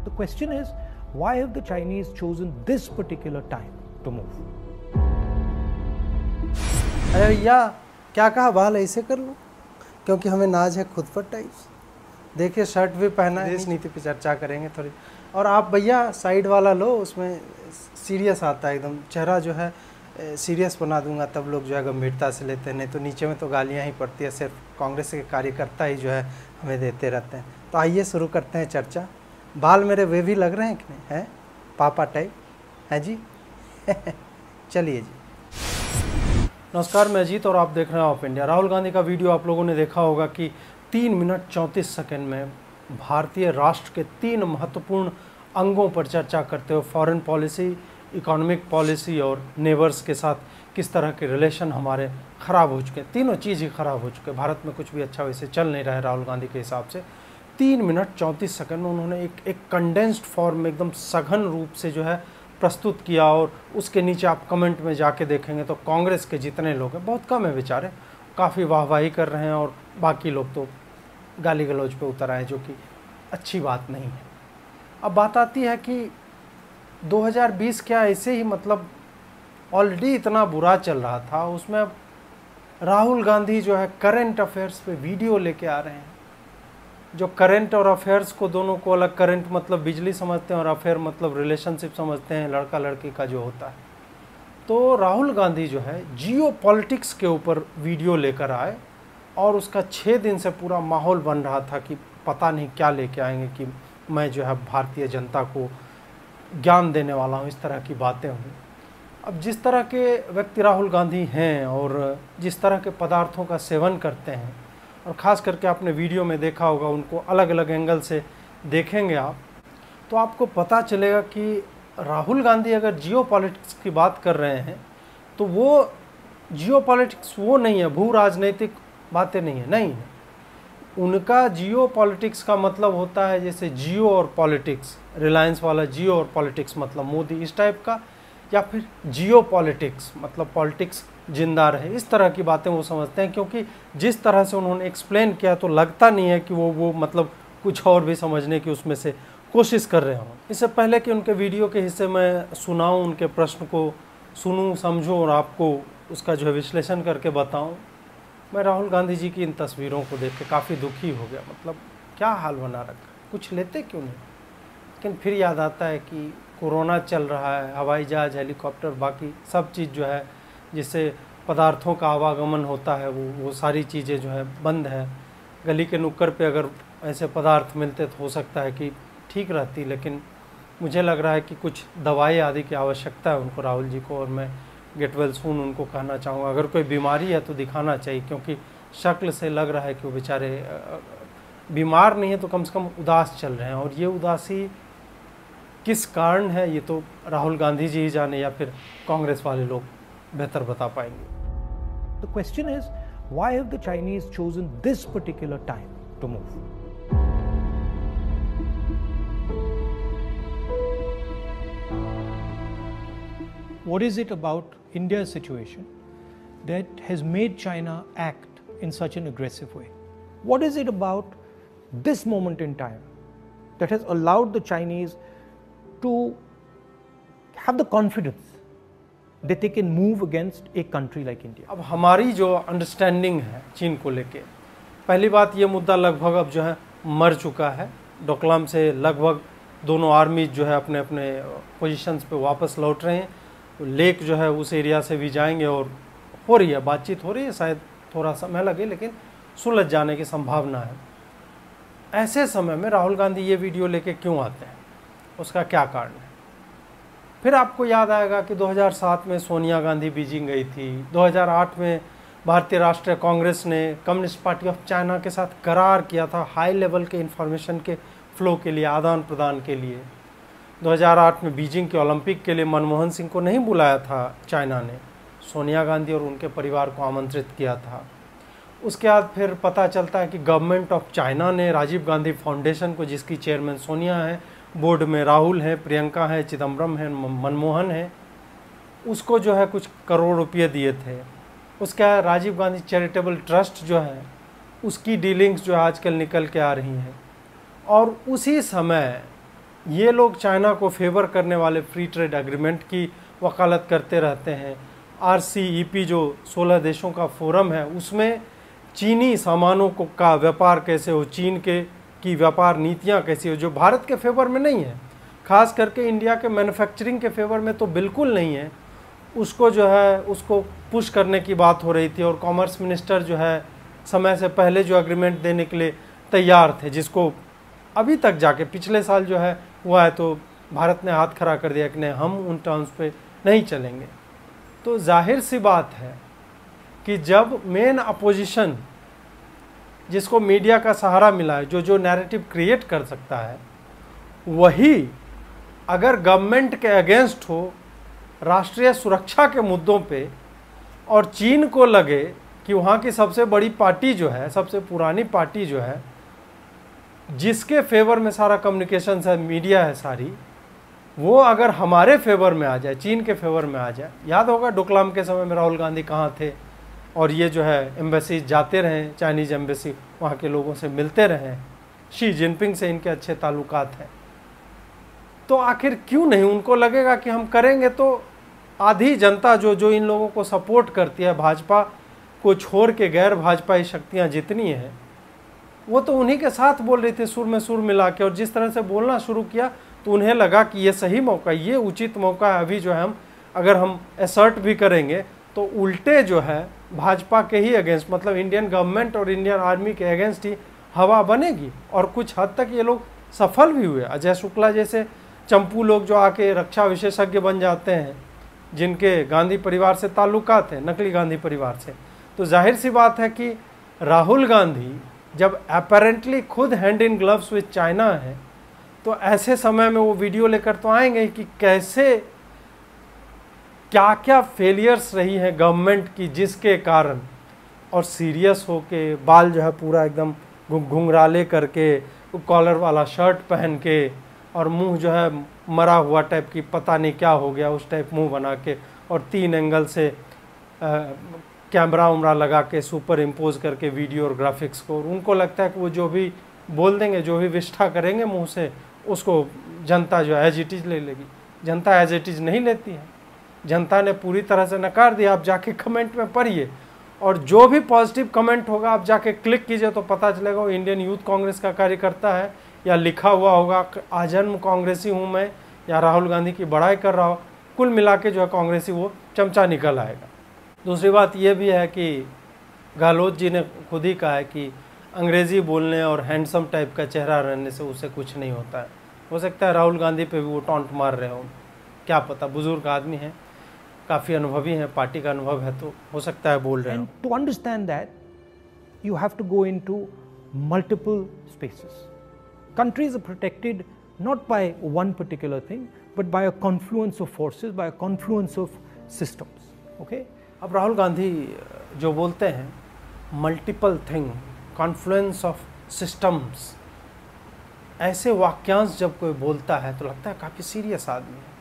The question is, why have the Chinese chosen this particular time to move? अरे भैया क्या कहा, बाल ऐसे कर लो क्योंकि हमें नाज है खुद पर टाइप्स। देखिए शर्ट भी पहना है। देश नीति पे चर्चा करेंगे थोड़ी। और आप भैया साइड वाला लो, उसमें सीरियस आता है एकदम, चेहरा जो है सीरियस बना दूंगा, तब लोग जो है गंभीरता से लेते हैं, नहीं तो नीचे में तो गालियां ही पड़ती है। सिर्फ कांग्रेस के कार्यकर्ता ही जो है हमें देते रहते हैं। तो आइए शुरू करते हैं चर्चा। बाल मेरे वे भी लग रहे हैं कि नहीं, हैं पापा टाइप हैं जी। चलिए जी। नमस्कार, मैं अजीत और आप देख रहे हैं ऑफ इंडिया। राहुल गांधी का वीडियो आप लोगों ने देखा होगा कि 3 मिनट 34 सेकंड में भारतीय राष्ट्र के 3 महत्वपूर्ण अंगों पर चर्चा करते हुए फॉरेन पॉलिसी, इकोनॉमिक पॉलिसी और नेबर्स के साथ किस तरह के रिलेशन हमारे ख़राब हो चुके हैं। तीनों चीज़ ही ख़राब हो चुके हैं। भारत में कुछ भी अच्छा वैसे चल नहीं रहा है राहुल गांधी के हिसाब से। 3 मिनट 34 सेकंड में उन्होंने एक कंडेंस्ड फॉर्म में एकदम सघन रूप से जो है प्रस्तुत किया। और उसके नीचे आप कमेंट में जाके देखेंगे तो कांग्रेस के जितने लोग हैं, बहुत कम है बेचारे, काफ़ी वाहवाही कर रहे हैं और बाकी लोग तो गाली गलौज पे उतर आए, जो कि अच्छी बात नहीं है। अब बात आती है कि 2020 क्या ऐसे ही मतलब ऑलरेडी इतना बुरा चल रहा था, उसमें अब राहुल गांधी जो है करंट अफेयर्स पे वीडियो लेके आ रहे हैं। जो करंट और अफेयर्स को दोनों को अलग, करंट मतलब बिजली समझते हैं और अफेयर मतलब रिलेशनशिप समझते हैं, लड़का लड़की का जो होता है। तो राहुल गांधी जो है जियो पॉलिटिक्स के ऊपर वीडियो लेकर आए और उसका 6 दिन से पूरा माहौल बन रहा था कि पता नहीं क्या लेके आएंगे, कि मैं जो है भारतीय जनता को ज्ञान देने वाला हूँ, इस तरह की बातें हुई। अब जिस तरह के व्यक्ति राहुल गांधी हैं और जिस तरह के पदार्थों का सेवन करते हैं, और ख़ास करके आपने वीडियो में देखा होगा, उनको अलग अलग एंगल से देखेंगे आप, तो आपको पता चलेगा कि राहुल गांधी अगर जियो पॉलिटिक्स की बात कर रहे हैं तो वो जियो पॉलिटिक्स वो नहीं है, भू राजनीतिक बातें नहीं है, नहीं है। उनका जियो पॉलिटिक्स का मतलब होता है जैसे जियो और पॉलिटिक्स, रिलायंस वाला जियो और पॉलिटिक्स मतलब मोदी, इस टाइप का, या फिर जियो पॉलिटिक्स मतलब पॉलिटिक्स जिंदा रहे, इस तरह की बातें वो समझते हैं। क्योंकि जिस तरह से उन्होंने एक्सप्लेन किया तो लगता नहीं है कि वो मतलब कुछ और भी समझने की उसमें से कोशिश कर रहे हों। इससे पहले कि उनके वीडियो के हिस्से मैं सुनाऊं, उनके प्रश्न को सुनूं, समझूं और आपको उसका जो है विश्लेषण करके बताऊं, मैं राहुल गांधी जी की इन तस्वीरों को देख के काफ़ी दुखी हो गया। मतलब क्या हाल बना रखा, कुछ लेते क्यों नहीं। लेकिन फिर याद आता है कि कोरोना चल रहा है, हवाई जहाज़, हेलीकॉप्टर, बाकी सब चीज़ जो है जिससे पदार्थों का आवागमन होता है, वो सारी चीज़ें जो है बंद है। गली के नुक्कड़ पे अगर ऐसे पदार्थ मिलते तो हो सकता है कि ठीक रहती, लेकिन मुझे लग रहा है कि कुछ दवाई आदि की आवश्यकता है उनको, राहुल जी को। और मैं गेट वेल सून उनको कहना चाहूँगा, अगर कोई बीमारी है तो दिखाना चाहिए, क्योंकि शक्ल से लग रहा है कि वो बेचारे बीमार नहीं है तो कम से कम उदास चल रहे हैं। और ये उदासी किस कारण है ये तो राहुल गांधी जी ही जाने, या फिर कांग्रेस वाले लोग बेहतर बता पाएंगे। The question is, why have the Chinese chosen this particular time to move? What is it about India's situation that has made China act in such an aggressive way? What is it about this moment in time that has allowed the Chinese to have the confidence that they can move against a country like India? अब हमारी जो understanding है चीन को लेके, पहली बात ये मुद्दा लगभग अब जो है मर चुका है। डोकलाम से लगभग दोनों आर्मीज जो है अपने अपने पोजीशंस पे वापस लौट रहे हैं। लेक जो है उस एरिया से भी जाएंगे और हो रही है, बातचीत हो रही है, शायद थोड़ा समय लगे लेकिन सुलझ जाने की संभावना है। ऐसे समय में राहुल गांधी ये वीडियो लेके क्यों आते हैं, उसका क्या कारण है? फिर आपको याद आएगा कि 2007 में सोनिया गांधी बीजिंग गई थी। 2008 में भारतीय राष्ट्रीय कांग्रेस ने कम्युनिस्ट पार्टी ऑफ चाइना के साथ करार किया था हाई लेवल के इंफॉर्मेशन के फ्लो के लिए, आदान प्रदान के लिए। 2008 में बीजिंग के ओलंपिक के लिए मनमोहन सिंह को नहीं बुलाया था चाइना ने, सोनिया गांधी और उनके परिवार को आमंत्रित किया था। उसके बाद फिर पता चलता है कि गवर्नमेंट ऑफ चाइना ने राजीव गांधी फाउंडेशन को, जिसकी चेयरमैन सोनिया है, बोर्ड में राहुल है, प्रियंका है, चिदम्बरम है, मनमोहन है, उसको जो है कुछ करोड़ रुपये दिए थे। उसके बाद राजीव गांधी चैरिटेबल ट्रस्ट जो है उसकी डीलिंग्स जो आजकल निकल के आ रही हैं। और उसी समय ये लोग चाइना को फेवर करने वाले फ्री ट्रेड एग्रीमेंट की वकालत करते रहते हैं। RCEP जो 16 देशों का फोरम है, उसमें चीनी सामानों को का व्यापार कैसे हो, चीन के की व्यापार नीतियां कैसी हो, जो भारत के फेवर में नहीं है, खास करके इंडिया के मैन्युफैक्चरिंग के फेवर में तो बिल्कुल नहीं है, उसको जो है उसको पुश करने की बात हो रही थी। और कॉमर्स मिनिस्टर जो है समय से पहले जो एग्रीमेंट देने के लिए तैयार थे, जिसको अभी तक जाके पिछले साल जो है हुआ है, तो भारत ने हाथ खड़ा कर दिया कि नहीं, हम उन टर्म्स पे नहीं चलेंगे। तो जाहिर सी बात है कि जब मेन अपोजिशन, जिसको मीडिया का सहारा मिला है, जो नैरेटिव क्रिएट कर सकता है, वही अगर गवर्नमेंट के अगेंस्ट हो राष्ट्रीय सुरक्षा के मुद्दों पे, और चीन को लगे कि वहाँ की सबसे बड़ी पार्टी जो है, सबसे पुरानी पार्टी जो है, जिसके फेवर में सारा कम्युनिकेशन है, मीडिया है सारी, वो अगर हमारे फेवर में आ जाए, चीन के फेवर में आ जाए। याद होगा डोकलाम के समय में राहुल गांधी कहाँ थे, और ये जो है एम्बेसी जाते रहे, चाइनीज एम्बेसी, वहाँ के लोगों से मिलते रहे, शी जिनपिंग से इनके अच्छे ताल्लुकात हैं। तो आखिर क्यों नहीं, उनको लगेगा कि हम करेंगे तो आधी जनता जो इन लोगों को सपोर्ट करती है, भाजपा को छोड़ के गैर भाजपाई शक्तियाँ जितनी हैं, वो तो उन्हीं के साथ बोल रही थी, सुर में सुर मिला के। और जिस तरह से बोलना शुरू किया तो उन्हें लगा कि ये सही मौका, ये उचित मौका है। अभी जो है अगर हम असर्ट भी करेंगे तो उल्टे जो है भाजपा के ही अगेंस्ट, मतलब इंडियन गवर्नमेंट और इंडियन आर्मी के अगेंस्ट ही हवा बनेगी। और कुछ हद तक ये लोग सफल भी हुए। अजय शुक्ला जैसे चंपू लोग जो आके रक्षा विशेषज्ञ बन जाते हैं, जिनके गांधी परिवार से ताल्लुकात हैं, नकली गांधी परिवार से। तो जाहिर सी बात है कि राहुल गांधी जब अपेरेंटली खुद hand in gloves with China है, तो ऐसे समय में वो वीडियो लेकर तो आएंगे कि कैसे क्या क्या फेलियर्स रही है गवर्नमेंट की, जिसके कारण, और सीरियस होके बाल जो है पूरा एकदम घुंघराले करके, कॉलर वाला शर्ट पहन के, और मुंह जो है मरा हुआ टाइप की, पता नहीं क्या हो गया उस टाइप मुंह बना के, और 3 एंगल से कैमरा उमरा लगा के सुपर इम्पोज करके वीडियो और ग्राफिक्स को। और उनको लगता है कि वो जो भी बोल देंगे, जो भी विष्ठा करेंगे मुंह से, उसको जनता जो एज इट इज़ ले लेगी। जनता एज इट इज़ नहीं लेती है, जनता ने पूरी तरह से नकार दिया। आप जाके कमेंट में पढ़िए, और जो भी पॉजिटिव कमेंट होगा आप जाके क्लिक कीजिए तो पता चलेगा वो इंडियन यूथ कांग्रेस का कार्यकर्ता है, या लिखा हुआ होगा आजन्म कांग्रेसी हूँ मैं, या राहुल गांधी की बड़ाई कर रहा हो। कुल मिला के जो है कांग्रेसी वो चमचा निकल आएगा। दूसरी बात ये भी है कि गहलोत जी ने खुद ही कहा है कि अंग्रेज़ी बोलने और हैंडसम टाइप का चेहरा रहने से उसे कुछ नहीं होता है। हो सकता है राहुल गांधी पे भी वो टॉन्ट मार रहे हो, क्या पता, बुजुर्ग आदमी हैं, काफ़ी अनुभवी हैं, पार्टी का अनुभव है, तो हो सकता है बोल रहे हो। To understand that you have to go into multiple spaces. Countries are protected not by one particular thing, but by a confluence of forces, by a confluence of systems. Okay? अब राहुल गांधी जो बोलते हैं multiple thing, Confluence of systems, ऐसे वाक्यांश जब कोई बोलता है तो लगता है काफ़ी सीरियस आदमी है।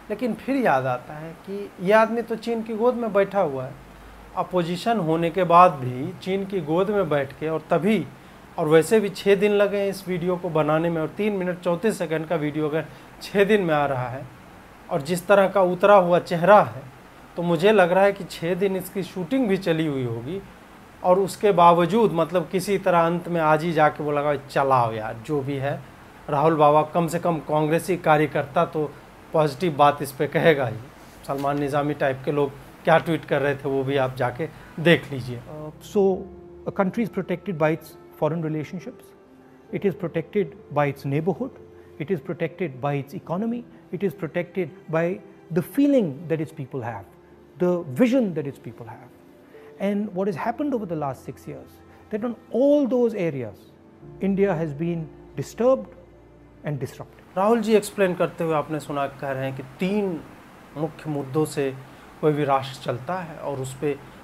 लेकिन फिर याद आता है कि ये आदमी तो चीन की गोद में बैठा हुआ है, अपोजिशन होने के बाद भी चीन की गोद में बैठ के, और तभी, और वैसे भी 6 दिन लगे इस वीडियो को बनाने में, और 3 मिनट 34 सेकंड का वीडियो अगर 6 दिन में आ रहा है, और जिस तरह का उतरा हुआ चेहरा है, तो मुझे लग रहा है कि 6 दिन इसकी शूटिंग भी चली हुई होगी। और उसके बावजूद मतलब किसी तरह अंत में आज ही जाके वो लगा चलाओ यार, जो भी है राहुल बाबा कम से कम कांग्रेसी कार्यकर्ता तो पॉजिटिव बात इस पे कहेगा ही। सलमान निज़ामी टाइप के लोग क्या ट्वीट कर रहे थे वो भी आप जाके देख लीजिए। So a country is protected by its foreign relationships, it is protected by its neighborhood, it is protected by its economy, it is protected by the feeling that its people have, the vision that its people have. And what has happened over the last 6 years, that on all those areas, India has been disturbed and disrupted. Rahul ji explain करते हुए आपने सुना, कह रहे हैं कि 3 मुख्य मुद्दों से कोई भी राष्ट्र चलता है, और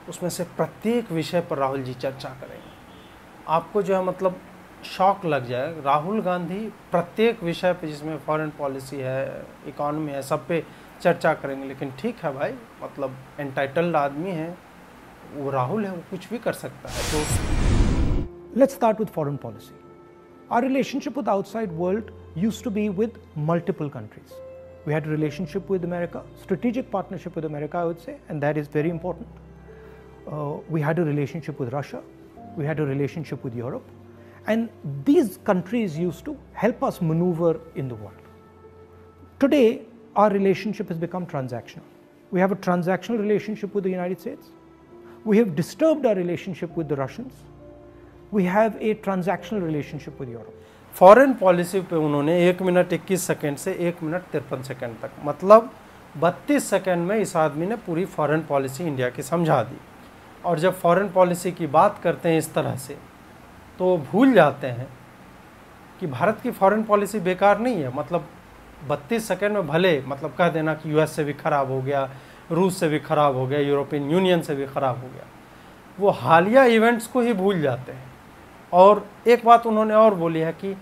उसमें से प्रत्येक विषय पर राहुल जी चर्चा करेंगे। आपको जो है मतलब शॉक लग जाए, राहुल गांधी प्रत्येक विषय पे, जिसमें फॉरेन पॉलिसी है, इकॉनमी है, सब पे चर्चा करेंगे। लेकिन ठीक है भाई, मतलब एंटाइटल्ड आदमी है, वो राहुल है, वो कुछ भी कर सकता है। तो let's start with foreign policy. Our relationship with the outside world used to be with multiple countries. We had a relationship with America, strategic partnership with America, I would say, and that is very important. We had a relationship with Russia, we had a relationship with Europe, and these countries used to help us maneuver in the world. Today, our relationship has become transactional. We have a transactional relationship with the United States. We have disturbed our relationship with the Russians. We have a transactional relationship with Europe. Foreign policy पे उन्होंने 1 minute 21 second से 1 minute 53 second तक, मतलब 32 second में इस आदमी ने पूरी फॉरेन पॉलिसी इंडिया की समझा दी। और जब फॉरेन पॉलिसी की बात करते हैं इस तरह से, तो भूल जाते हैं कि भारत की फॉरेन पॉलिसी बेकार नहीं है। मतलब 32 सेकंड में भले मतलब कह देना कि यूएस से भी ख़राब हो गया, रूस से भी ख़राब हो गया, यूरोपियन यूनियन से भी ख़राब हो गया, वो हालिया इवेंट्स को ही भूल जाते हैं। और एक बात उन्होंने और बोली है कि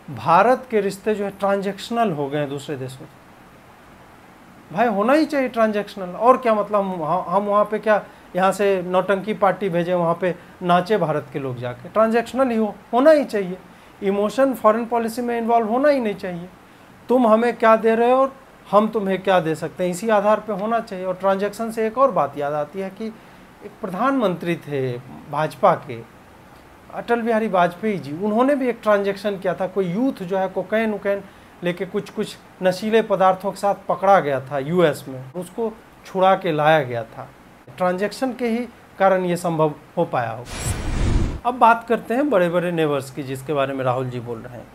भारत के रिश्ते जो है ट्रांजैक्शनल हो गए हैं दूसरे देशों से। भाई होना ही चाहिए ट्रांजैक्शनल, और क्या मतलब हम वहाँ पे क्या यहाँ से नौटंकी पार्टी भेजे वहाँ पे नाचे भारत के लोग जाके? ट्रांजैक्शनल ही होना ही चाहिए। इमोशन फॉरेन पॉलिसी में इन्वॉल्व होना ही नहीं चाहिए। तुम हमें क्या दे रहे हो और हम तुम्हें क्या दे सकते हैं, इसी आधार पे होना चाहिए। और ट्रांजैक्शन से एक और बात याद आती है कि एक प्रधानमंत्री थे भाजपा के, अटल बिहारी वाजपेयी जी, उन्होंने भी एक ट्रांजैक्शन किया था। कोई यूथ जो है कोकेन उकैन लेके कुछ नशीले पदार्थों के साथ पकड़ा गया था यूएस में, उसको छुड़ा के लाया गया था। ट्रांजैक्शन के ही कारण ये संभव हो पाया होगा। अब बात करते हैं बड़े बड़े नेबर्स की, जिसके बारे में राहुल जी बोल रहे हैं।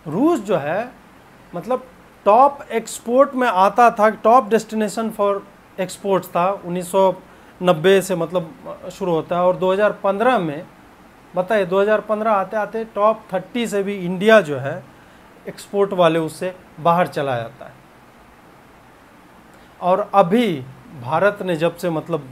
रूस जो है मतलब टॉप एक्सपोर्ट में आता था, टॉप डेस्टिनेशन फॉर एक्सपोर्ट्स था। 1990 से मतलब शुरू होता है, और 2015 में बताइए 2015 आते आते टॉप 30 से भी इंडिया जो है एक्सपोर्ट वाले उससे बाहर चला जाता है। और अभी भारत ने जब से मतलब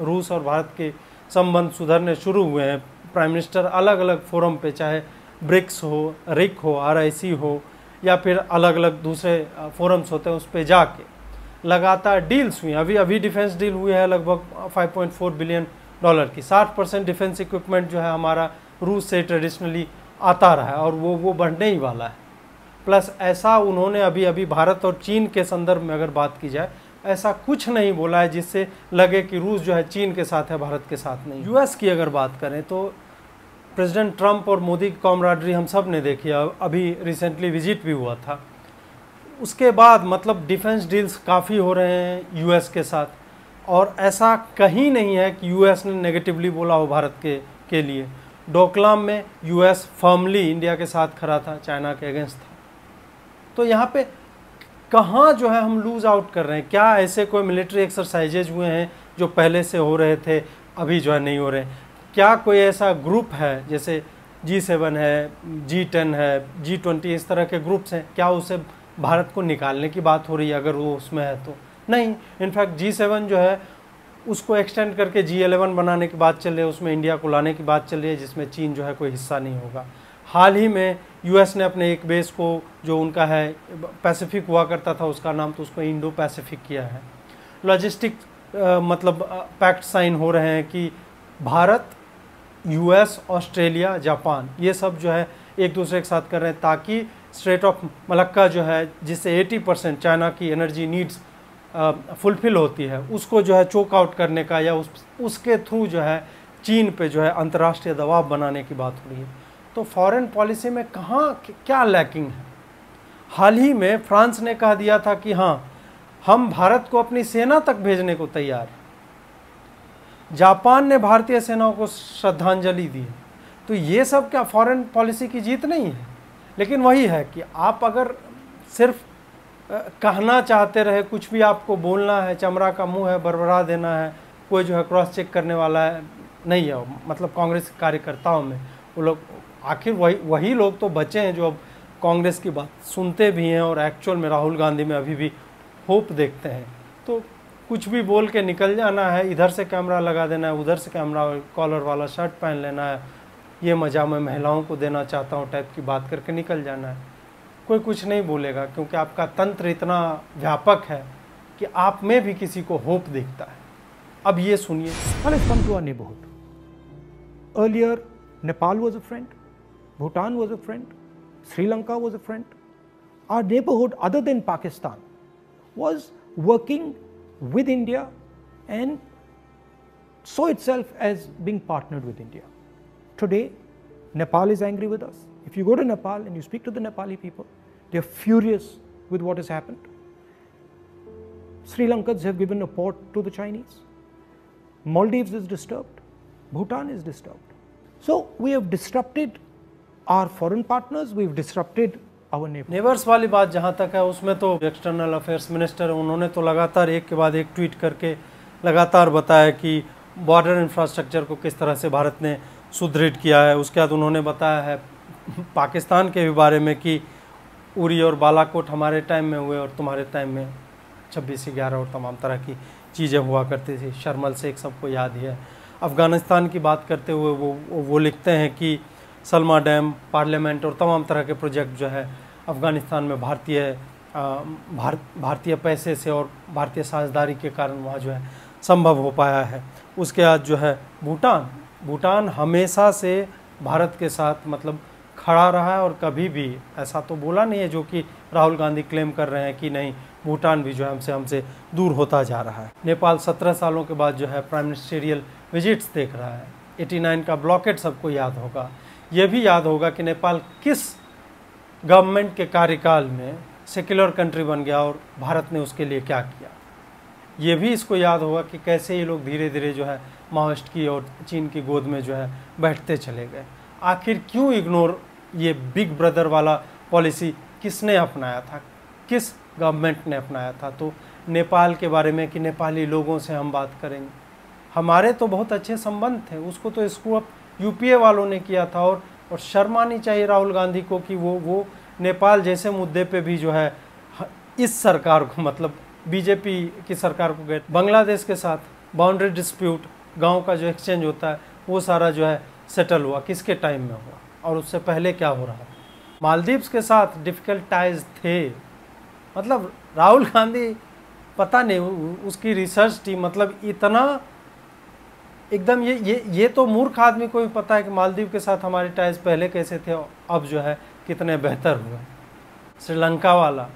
रूस और भारत के संबंध सुधरने शुरू हुए हैं, प्राइम मिनिस्टर अलग अलग फोरम पे, चाहे ब्रिक्स हो, रिक हो, RIC हो, या फिर अलग अलग दूसरे फोरम्स होते हैं, उस पर जाके लगातार डील्स हुई। अभी डिफेंस डील हुई है लगभग $5.4 बिलियन की। 60% डिफेंस इक्विपमेंट जो है हमारा रूस से ट्रेडिशनली आता रहा है, और वो बढ़ने ही वाला है। प्लस ऐसा उन्होंने अभी भारत और चीन के संदर्भ में अगर बात की जाए, ऐसा कुछ नहीं बोला है जिससे लगे कि रूस जो है चीन के साथ है, भारत के साथ नहीं। यूएस की अगर बात करें तो प्रेसिडेंट ट्रंप और मोदी की कॉमराडरी हम सब ने देखी, अभी रिसेंटली विजिट भी हुआ था। उसके बाद मतलब डिफेंस डील्स काफ़ी हो रहे हैं यूएस के साथ, और ऐसा कहीं नहीं है कि यूएस ने नेगेटिवली बोला हो भारत के लिए। डोकलाम में यूएस फर्मली इंडिया के साथ खड़ा था, चाइना के अगेंस्ट था। तो यहाँ पे कहाँ जो है हम लूज़ आउट कर रहे हैं? क्या ऐसे कोई मिलिट्री एक्सरसाइजेज हुए हैं जो पहले से हो रहे थे, अभी जो है नहीं हो रहे? क्या कोई ऐसा ग्रुप है जैसे G7 है, G10 है, G20, इस तरह के ग्रुप्स हैं, क्या उसे भारत को निकालने की बात हो रही है अगर वो उसमें है तो? नहीं। इनफैक्ट G7 जो है उसको एक्सटेंड करके G11 बनाने की बात चल रही है, उसमें इंडिया को लाने की बात चल रही है, जिसमें चीन जो है कोई हिस्सा नहीं होगा। हाल ही में यूएस ने अपने एक बेस को, जो उनका है पैसिफिक हुआ करता था उसका नाम, तो उसको इंडो पैसिफिक किया है। लॉजिस्टिक मतलब पैक्ट साइन हो रहे हैं कि भारत, यूएस, ऑस्ट्रेलिया, जापान, ये सब जो है एक दूसरे के साथ कर रहे हैं, ताकि स्ट्रेट ऑफ मलक्का जो है, जिससे 80% चाइना की एनर्जी नीड्स फुलफिल होती है, उसको जो है चोक आउट करने का, या उसके थ्रू जो है चीन पे जो है अंतर्राष्ट्रीय दबाव बनाने की बात हो रही है। तो फॉरेन पॉलिसी में कहाँ क्या लैकिंग है? हाल ही में फ्रांस ने कह दिया था कि हाँ, हम भारत को अपनी सेना तक भेजने को तैयार हैं। जापान ने भारतीय सेनाओं को श्रद्धांजलि दी है। तो ये सब क्या फॉरेन पॉलिसी की जीत नहीं है? लेकिन वही है कि आप अगर सिर्फ कहना चाहते रहे, कुछ भी आपको बोलना है, चमड़ा का मुंह है, बरबरा देना है, कोई जो है क्रॉस चेक करने वाला है नहीं है। मतलब कांग्रेस कार्यकर्ताओं में वो लोग, आखिर वही लोग तो बचे हैं जो अब कांग्रेस की बात सुनते भी हैं, और एक्चुअल में राहुल गांधी में अभी भी होप देखते हैं। तो कुछ भी बोल के निकल जाना है, इधर से कैमरा लगा देना है, उधर से कैमरा, कॉलर वाला शर्ट पहन लेना है, ये मज़ा मैं महिलाओं को देना चाहता हूँ टाइप की बात करके निकल जाना है। कोई कुछ नहीं बोलेगा, क्योंकि आपका तंत्र इतना व्यापक है कि आप में भी किसी को होप दिखता है। अब ये सुनिए। Let's come to our neighborhood. Earlier, Nepal was a friend, Bhutan was a friend, Sri Lanka was a friend. Our neighborhood, other than Pakistan, was working with India and saw itself as being partnered with India. Today, Nepal is angry with us. If you go to Nepal and you speak to the Nepali people, they are furious with what has happened. Sri Lankans have given a port to the Chinese. Maldives is disturbed. Bhutan is disturbed. So we have disrupted our foreign partners, we've disrupted our neighbors. Neighbours वाली बात जहाँ तक है उसमें तो external affairs minister उन्होंने तो लगातार एक के बाद एक ट्वीट करके लगातार बताया कि बॉर्डर इंफ्रास्ट्रक्चर को किस तरह से भारत ने सुदृढ़ किया है। उसके बाद उन्होंने बताया है पाकिस्तान के भी बारे में कि उरी और बालाकोट हमारे टाइम में हुए और तुम्हारे टाइम में 26/11 और तमाम तरह की चीज़ें हुआ करती थी। शर्मल शेख सबको याद ही है। अफ़गानिस्तान की बात करते हुए वो लिखते हैं कि सलमा डैम, पार्लियामेंट और तमाम तरह के प्रोजेक्ट जो है अफ़गानिस्तान में भारतीय पैसे से और भारतीय साझेदारी के कारण वहाँ जो है संभव हो पाया है। उसके बाद जो है भूटान हमेशा से भारत के साथ मतलब खड़ा रहा है और कभी भी ऐसा तो बोला नहीं है जो कि राहुल गांधी क्लेम कर रहे हैं कि नहीं भूटान भी जो है हमसे दूर होता जा रहा है। नेपाल 17 सालों के बाद जो है प्राइम मिनिस्टेरियल विजिट्स देख रहा है। 89 का ब्लॉकेट सबको याद होगा। ये भी याद होगा कि नेपाल किस गवर्नमेंट के कार्यकाल में सेक्युलर कंट्री बन गया और भारत ने उसके लिए क्या किया। ये भी इसको याद होगा कि कैसे ये लोग धीरे धीरे जो है माओइस्ट की और चीन की गोद में जो है बैठते चले गए। आखिर क्यों इग्नोर ये बिग ब्रदर वाला पॉलिसी किसने अपनाया था, किस गवर्नमेंट ने अपनाया था। तो नेपाल के बारे में कि नेपाली लोगों से हम बात करेंगे, हमारे तो बहुत अच्छे संबंध थे, उसको तो स्क्रू अप यूपीए वालों ने किया था। और शर्म आनी चाहिए राहुल गांधी को कि वो नेपाल जैसे मुद्दे पे भी जो है इस सरकार को मतलब बीजेपी की सरकार को गए। बांग्लादेश के साथ बाउंड्री डिस्प्यूट, गांव का जो एक्सचेंज होता है वो सारा जो है सेटल हुआ, किसके टाइम में हुआ और उससे पहले क्या हो रहा है। मालदीव्स के साथ डिफ़िकल्ट टाइज थे। मतलब राहुल गांधी पता नहीं उसकी रिसर्च टीम मतलब इतना एकदम ये तो मूर्ख आदमी को भी पता है कि मालदीव के साथ हमारे टाइज पहले कैसे थे अब जो है कितने बेहतर हुए। श्रीलंका वाला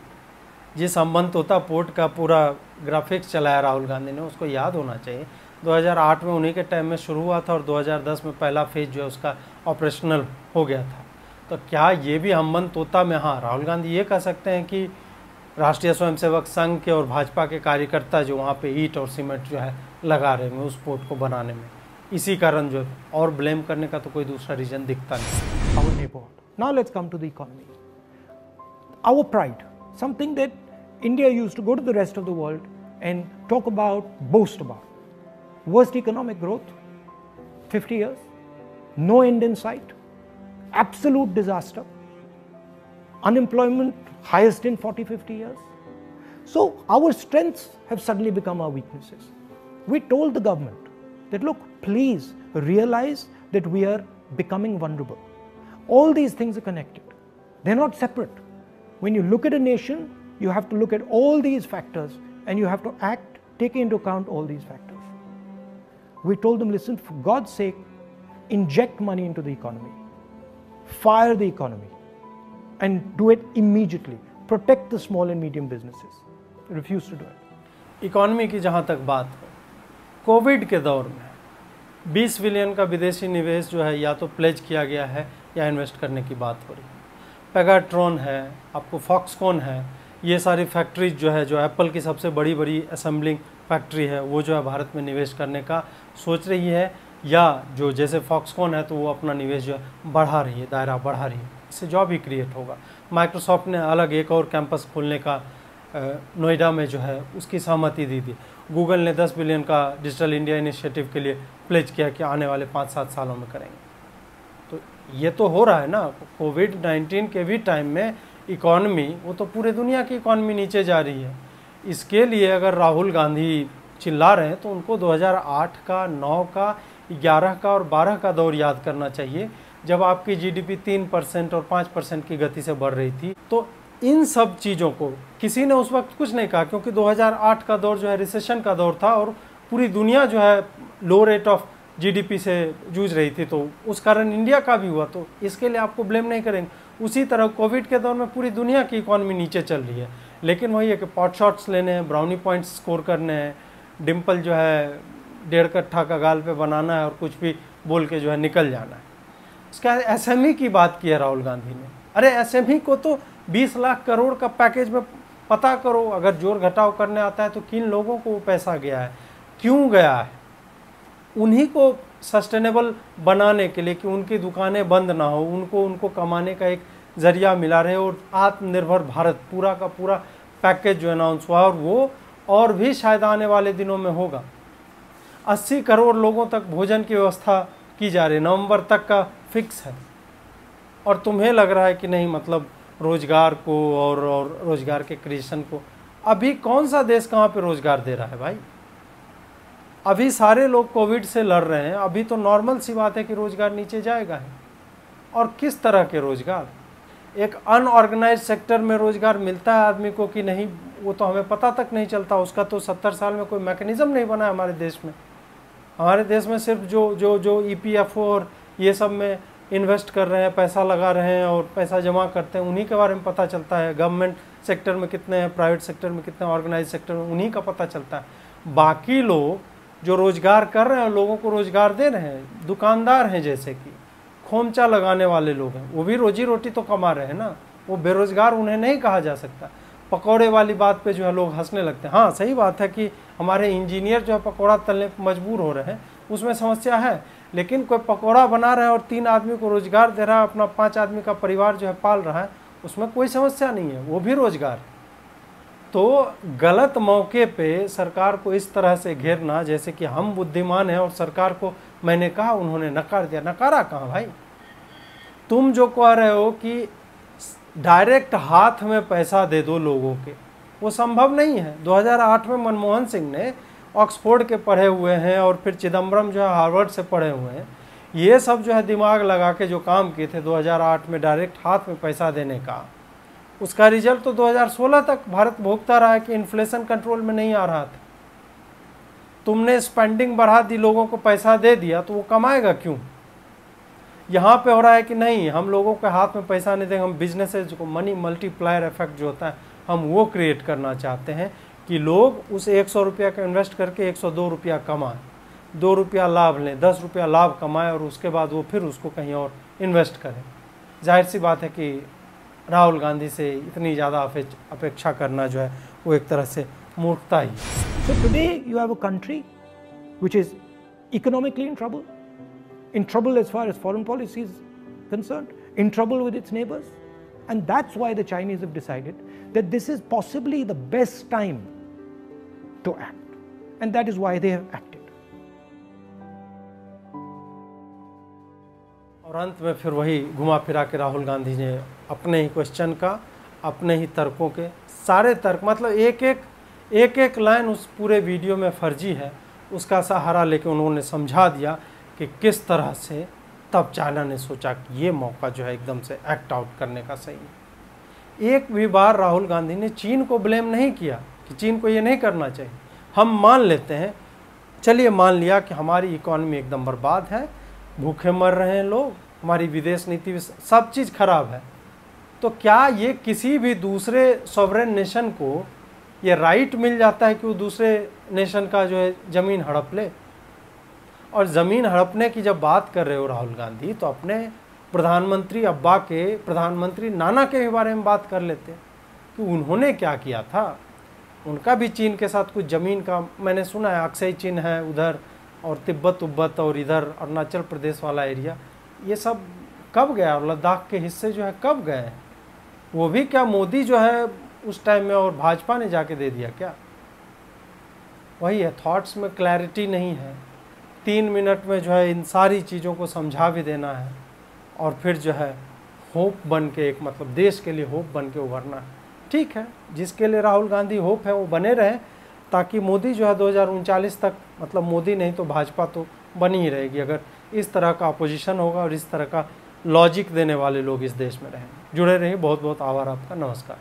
जिस संबंध होता पोर्ट का पूरा ग्राफिक्स चलाया राहुल गांधी ने, उसको याद होना चाहिए 2008 में उन्हीं के टाइम में शुरू हुआ था और 2010 में पहला फेज जो है उसका ऑपरेशनल हो गया था। तो क्या ये भी हमबंद तोता में, हाँ राहुल गांधी ये कह सकते हैं कि राष्ट्रीय स्वयंसेवक संघ के और भाजपा के कार्यकर्ता जो वहाँ पे ईंट और सीमेंट जो है लगा रहे हैं उस पोर्ट को बनाने में, इसी कारण जो और ब्लेम करने का तो कोई दूसरा रीजन दिखता नहीं। Our neighborhood. Now let's come to the economy. Our pride, something that India used to go to the rest of the world and talk about, boast about. Worst economic growth, 50 years, no end in sight, absolute disaster, unemployment highest in 40-50 years. So our strengths have suddenly become our weaknesses. We told the government that look, please realize that we are becoming vulnerable. All these things are connected. They're not separate. When you look at a nation, you have to look at all these factors and you have to act, taking into account all these factors. We told them, listen, for God's sake, inject money into the economy, fire the economy, and do it immediately. Protect the small and medium businesses. Refuse to do it. Economy की जहाँ तक बात है, Covid के दौर में 20 billion का विदेशी निवेश जो है या तो प्लेज किया गया है या इन्वेस्ट करने की बात हो रही है। पेगाट्रॉन है, आपको फॉक्सकॉन है, ये सारी फैक्ट्रीज जो है, जो एप्पल की सबसे बड़ी असेंबलिंग फैक्ट्री है, वो जो है भारत में निवेश करने का सोच रही है। या जो जैसे फॉक्सकॉन है तो वो अपना निवेश जो है बढ़ा रही है, दायरा बढ़ा रही है, इससे जॉब ही क्रिएट होगा। माइक्रोसॉफ्ट ने अलग एक और कैंपस खोलने का नोएडा में जो है उसकी सहमति दी थी। गूगल ने 10 बिलियन का डिजिटल इंडिया इनिशिएटिव के लिए प्लेज किया कि आने वाले 5-7 सालों में करेंगे। तो ये तो हो रहा है ना। कोविड-19 के भी टाइम में इकॉनमी, वो तो पूरे दुनिया की इकॉनमी नीचे जा रही है। इसके लिए अगर राहुल गांधी चिल्ला रहे हैं तो उनको 2008 का, 9 का, 11 का और 12 का दौर याद करना चाहिए, जब आपकी जीडीपी 3% और 5% की गति से बढ़ रही थी। तो इन सब चीज़ों को किसी ने उस वक्त कुछ नहीं कहा, क्योंकि 2008 का दौर जो है रिसेशन का दौर था और पूरी दुनिया जो है लो रेट ऑफ जीडीपी से जूझ रही थी, तो उस कारण इंडिया का भी हुआ। तो इसके लिए आपको ब्लेम नहीं करेंगे। उसी तरह कोविड के दौर में पूरी दुनिया की इकॉनमी नीचे चल रही है, लेकिन वही है कि पॉट शॉट्स लेने हैं, ब्राउनी पॉइंट्स स्कोर करने हैं, डिम्पल जो है 1.5 कट्ठा का गाल पे बनाना है और कुछ भी बोल के जो है निकल जाना है। उसका एसएमई की बात की है राहुल गांधी ने। अरे एसएमई को तो 20 लाख करोड़ का पैकेज में पता करो, अगर जोड़ घटाव करने आता है तो किन लोगों को वो पैसा गया है, क्यों गया है। उन्हीं को सस्टेनेबल बनाने के लिए कि उनकी दुकानें बंद ना हो, उनको कमाने का एक जरिया मिला रहे, और आत्मनिर्भर भारत पूरा का पूरा पैकेज जो अनाउंस हुआ, और वो और भी शायद आने वाले दिनों में होगा। 80 करोड़ लोगों तक भोजन की व्यवस्था की जा रही है, नवंबर तक का फिक्स है। और तुम्हें लग रहा है कि नहीं, मतलब रोजगार को और रोजगार के क्रिएशन को, अभी कौन सा देश कहाँ पे रोजगार दे रहा है भाई? अभी सारे लोग कोविड से लड़ रहे हैं, अभी तो नॉर्मल सी बात है कि रोजगार नीचे जाएगा है। और किस तरह के रोजगार? एक अनऑर्गेनाइज सेक्टर में रोजगार मिलता है आदमी को कि नहीं, वो तो हमें पता तक नहीं चलता। उसका तो 70 साल में कोई मैकेनिज्म नहीं बना है हमारे देश में। हमारे देश में सिर्फ जो ईपीएफओ और ये सब में इन्वेस्ट कर रहे हैं, पैसा लगा रहे हैं और पैसा जमा करते हैं, उन्हीं के बारे में पता चलता है। गवर्नमेंट सेक्टर में कितने हैं, प्राइवेट सेक्टर में कितने, ऑर्गेनाइज सेक्टर में, उन्हीं का पता चलता है। बाकी लोग जो रोजगार कर रहे हैं, लोगों को रोजगार दे रहे हैं, दुकानदार हैं जैसे कि खोमचा लगाने वाले लोग हैं, वो भी रोजी रोटी तो कमा रहे हैं ना, वो बेरोजगार उन्हें नहीं कहा जा सकता। पकौड़े वाली बात पे जो है लोग हंसने लगते हैं। हाँ, सही बात है कि हमारे इंजीनियर जो है पकौड़ा तलने पर मजबूर हो रहे हैं, उसमें समस्या है, लेकिन कोई पकौड़ा बना रहा है और 3 आदमी को रोजगार दे रहा है, अपना 5 आदमी का परिवार जो है पाल रहा है, उसमें कोई समस्या नहीं है, वो भी रोजगार है। तो गलत मौके पे सरकार को इस तरह से घेरना, जैसे कि हम बुद्धिमान हैं और सरकार को मैंने कहा, उन्होंने नकार दिया। नकारा कहाँ भाई? तुम जो कह रहे हो कि डायरेक्ट हाथ में पैसा दे दो लोगों के, वो संभव नहीं है। 2008 में मनमोहन सिंह ने ऑक्सफोर्ड के पढ़े हुए हैं और फिर चिदम्बरम जो है हार्वर्ड से पढ़े हुए हैं, ये सब जो है दिमाग लगा के जो काम किए थे 2008 में डायरेक्ट हाथ में पैसा देने का, उसका रिजल्ट तो 2016 तक भारत भोगता रहा है कि इन्फ्लेशन कंट्रोल में नहीं आ रहा था। तुमने स्पेंडिंग बढ़ा दी, लोगों को पैसा दे दिया, तो वो कमाएगा क्यों? यहाँ पे हो रहा है कि नहीं, हम लोगों के हाथ में पैसा नहीं देंगे, हम बिजनेसेस को मनी मल्टीप्लायर इफेक्ट जो होता है हम वो क्रिएट करना चाहते हैं कि लोग उस 100 रुपया का इन्वेस्ट करके 102 रुपया कमाएं, 2 रुपया लाभ लें, 10 रुपया लाभ कमाएं और उसके बाद वो फिर उसको कहीं और इन्वेस्ट करें। जाहिर सी बात है कि राहुल गांधी से इतनी ज़्यादा अपेक्षा करना जो है वो एक तरह से मूर्खता ही। So today you have a country which is economically in trouble as far as foreign policy is concerned, in trouble with its neighbors, and that's why the Chinese have decided that this is possibly the best time to act, and that is why they have acted. और अंत में फिर वही घुमा फिरा के राहुल गांधी ने अपने ही क्वेश्चन का, अपने ही तर्कों के सारे तर्क, मतलब एक एक लाइन उस पूरे वीडियो में फर्जी है, उसका सहारा लेके उन्होंने समझा दिया कि किस तरह से तब चाइना ने सोचा कि ये मौका जो है एकदम से एक्ट आउट करने का सही है। एक भी बार राहुल गांधी ने चीन को ब्लेम नहीं किया कि चीन को ये नहीं करना चाहिए। हम मान लेते हैं, चलिए मान लिया कि हमारी इकॉनमी एकदम बर्बाद है, भूखे मर रहे हैं लोग, हमारी विदेश नीति सब चीज़ खराब है, तो क्या ये किसी भी दूसरे सॉवरेन नेशन को ये राइट मिल जाता है कि वो दूसरे नेशन का जो है ज़मीन हड़प ले? और ज़मीन हड़पने की जब बात कर रहे हो राहुल गांधी, तो अपने प्रधानमंत्री अब्बा के, प्रधानमंत्री नाना के बारे में बात कर लेते कि उन्होंने क्या किया था। उनका भी चीन के साथ कुछ ज़मीन का मैंने सुना है, अक्सई चीन है उधर, और तिब्बत उब्बत और इधर अरुणाचल प्रदेश वाला एरिया, ये सब कब गया? और लद्दाख के हिस्से जो है कब गए? वो भी क्या मोदी जो है उस टाइम में और भाजपा ने जाके दे दिया क्या? वही है, थॉट्स में क्लैरिटी नहीं है। 3 मिनट में जो है इन सारी चीज़ों को समझा भी देना है और फिर जो है होप बन के, एक मतलब देश के लिए होप बन के उभरना है। ठीक है, जिसके लिए राहुल गांधी होप है वो बने रहे, ताकि मोदी जो है 2039 तक, मतलब मोदी नहीं तो भाजपा तो बनी ही रहेगी, अगर इस तरह का अपोजिशन होगा और इस तरह का लॉजिक देने वाले लोग इस देश में रहेंगे। जुड़े रहिए, बहुत बहुत आभार आपका, नमस्कार।